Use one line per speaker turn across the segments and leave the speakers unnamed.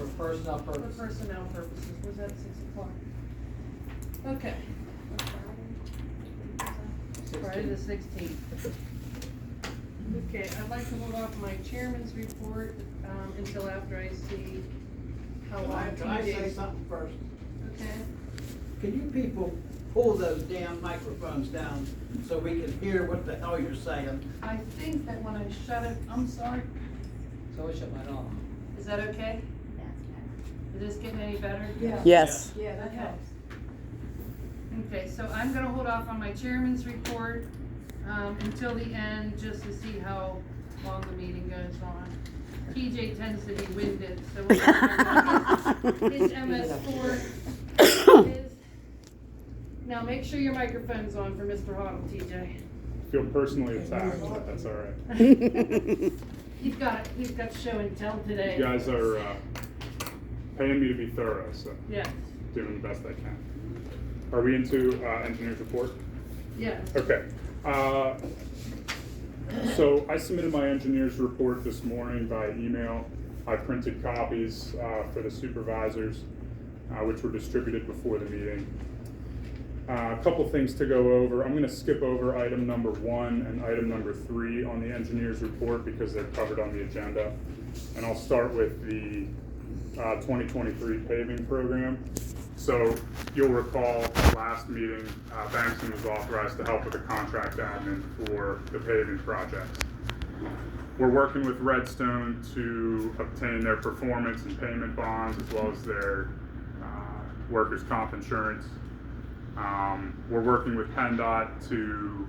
for personnel
For
purposes.
personnel purposes, was that 6 o'clock? Okay. Friday the 16th. Okay, I'd like to hold off my chairman's report, until after I see how long
Can I say
TJ.
something first?
Okay,
Can you people pull those damn microphones down so we can hear what the hell you're saying?
I think that when I shut it, I'm sorry,
So I shut mine off.
is that okay? Is this getting any better?
Yeah.
Yes.
Yeah, that helps.
Okay, so I'm gonna hold off on my chairman's report, until the end, just to see how long the meeting goes on. TJ tends to be winded, so we'll see his MS4 is. Now, make sure your microphone's on for Mr. Hoddle, TJ.
Feel personally attacked, but that's all right.
He's got show and tell today.
You guys are paying me to be thorough, so
Yes,
doing the best I can. Are we into engineer's report?
yes.
Okay. So I submitted my engineer's report this morning by email. I printed copies for the supervisors, which were distributed before the meeting. A couple things to go over. I'm going to skip over item number 1 and item number 3 on the engineer's report because they're covered on the agenda. And I'll start with the 2023 paving program. So you'll recall last meeting, Bankston was authorized to help with the contract admin for the paving projects. We're working with Redstone to obtain their performance and payment bonds as well as their workers' comp insurance. We're working with PennDOT to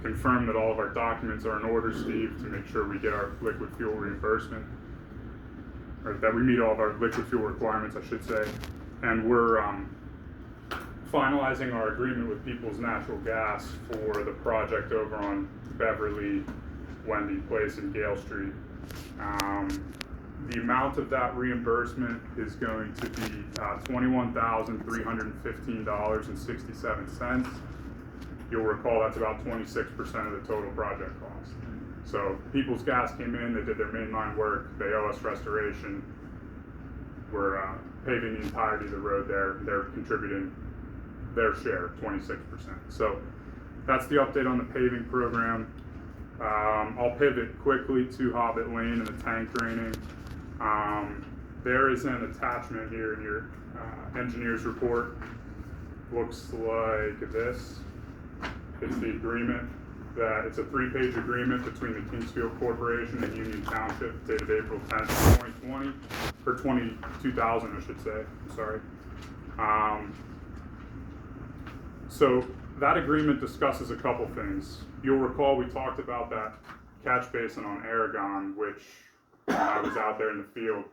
confirm that all of our documents are in order, Steve, to make sure we get our liquid fuel reimbursement, or that we meet all of our liquid fuel requirements, I should say. And we're finalizing our agreement with Peoples Natural Gas for the project over on Beverly, Wendy Place, and Gale Street. The amount of that reimbursement is going to be $21,315.67. You'll recall that's about 26% of the total project cost. So Peoples Gas came in, they did their mainline work, they owe us restoration. We're paving the entirety of the road there. They're contributing their share, 26%. So that's the update on the paving program. I'll pivot quickly to Hobbit Lane and the tank draining. There is an attachment here in your engineer's report. Looks like this. It's the agreement that it's a 3-page agreement between the Kingsfield Corporation and Union Township dated April 10th, 2020, or 2000, I should say. I'm sorry. So that agreement discusses a couple things. You'll recall we talked about that catch basin on Aragon, which when I was out there in the field,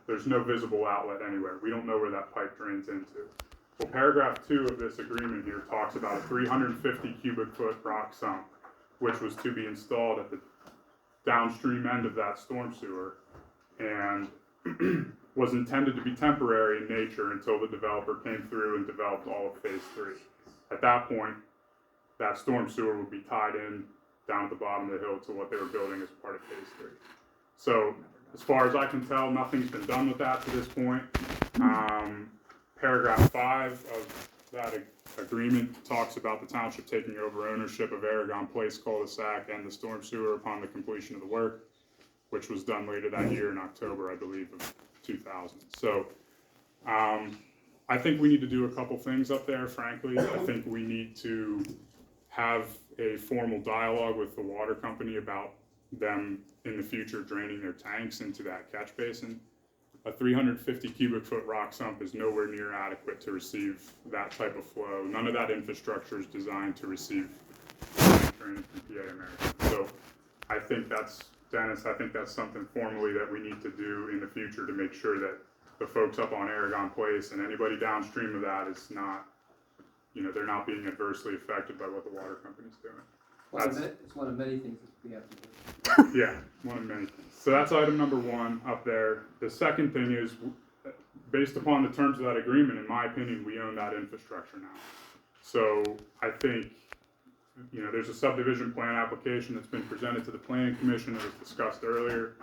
there's no visible outlet anywhere. We don't know where that pipe drains into. Well, paragraph 2 of this agreement here talks about a 350 cubic foot rock sump, which was to be installed at the downstream end of that storm sewer, and was intended to be temporary in nature until the developer came through and developed all of phase 3. At that point, that storm sewer would be tied in down at the bottom of the hill to what they were building as part of phase 3. So, as far as I can tell, nothing's been done with that to this point. Paragraph 5 of that agreement talks about the township taking over ownership of Aragon Place cul-de-sac and the storm sewer upon the completion of the work, which was done later that year in October, I believe, of 2000. So I think we need to do a couple things up there, frankly. I think we need to have a formal dialogue with the water company about them in the future draining their tanks into that catch basin. A 350 cubic foot rock sump is nowhere near adequate to receive that type of flow. None of that infrastructure is designed to receive drainage from PA America. So I think that's, Dennis, I think that's something formally that we need to do in the future to make sure that the folks up on Aragon Place and anybody downstream of that is not, they're not being adversely affected by what the water company's doing.
It's one of many things that we have to do.
Yeah, one of many things. So that's item number 1 up there. The second thing is, based upon the terms of that agreement, in my opinion, we own that infrastructure now. So I think you know, there's a subdivision plan application that's been presented to the planning commission that was discussed earlier.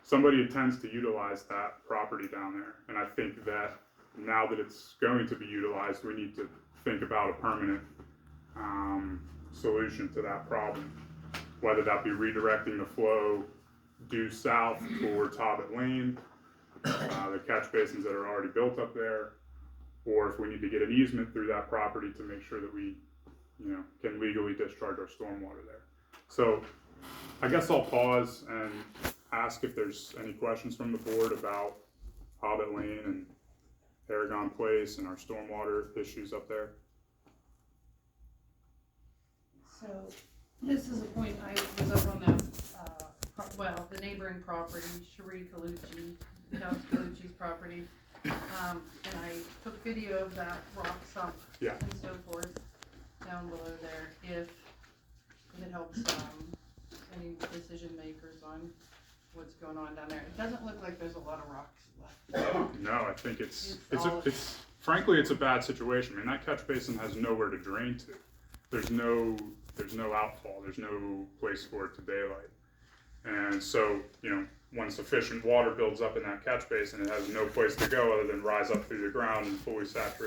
Somebody intends to utilize that property down there, and I think that now that it's going to be utilized, we need to think about a permanent solution to that problem. Whether that be redirecting the flow due south towards Hobbit Lane, the catch basins that are already built up there, or if we need to get an easement through that property to make sure that we, you know, can legally discharge our stormwater there. So I guess I'll pause and ask if there's any questions from the board about Hobbit Lane and Aragon Place and our stormwater issues up there.
So this is a point I was up on the, the neighboring property, Shire Calucci, Count Calucci's property. And I took video of that rock sump
Yeah.
and so forth down below there, if it helps, any decision makers on what's going on down there. It doesn't look like there's a lot of rocks left.
No, I think it's
all-
frankly, it's a bad situation. I mean, that catch basin has nowhere to drain to. There's no outfall. There's no place for it to daylight. And so, you know, when sufficient water builds up in that catch basin, it has no place to go other than rise up through the ground and fully saturate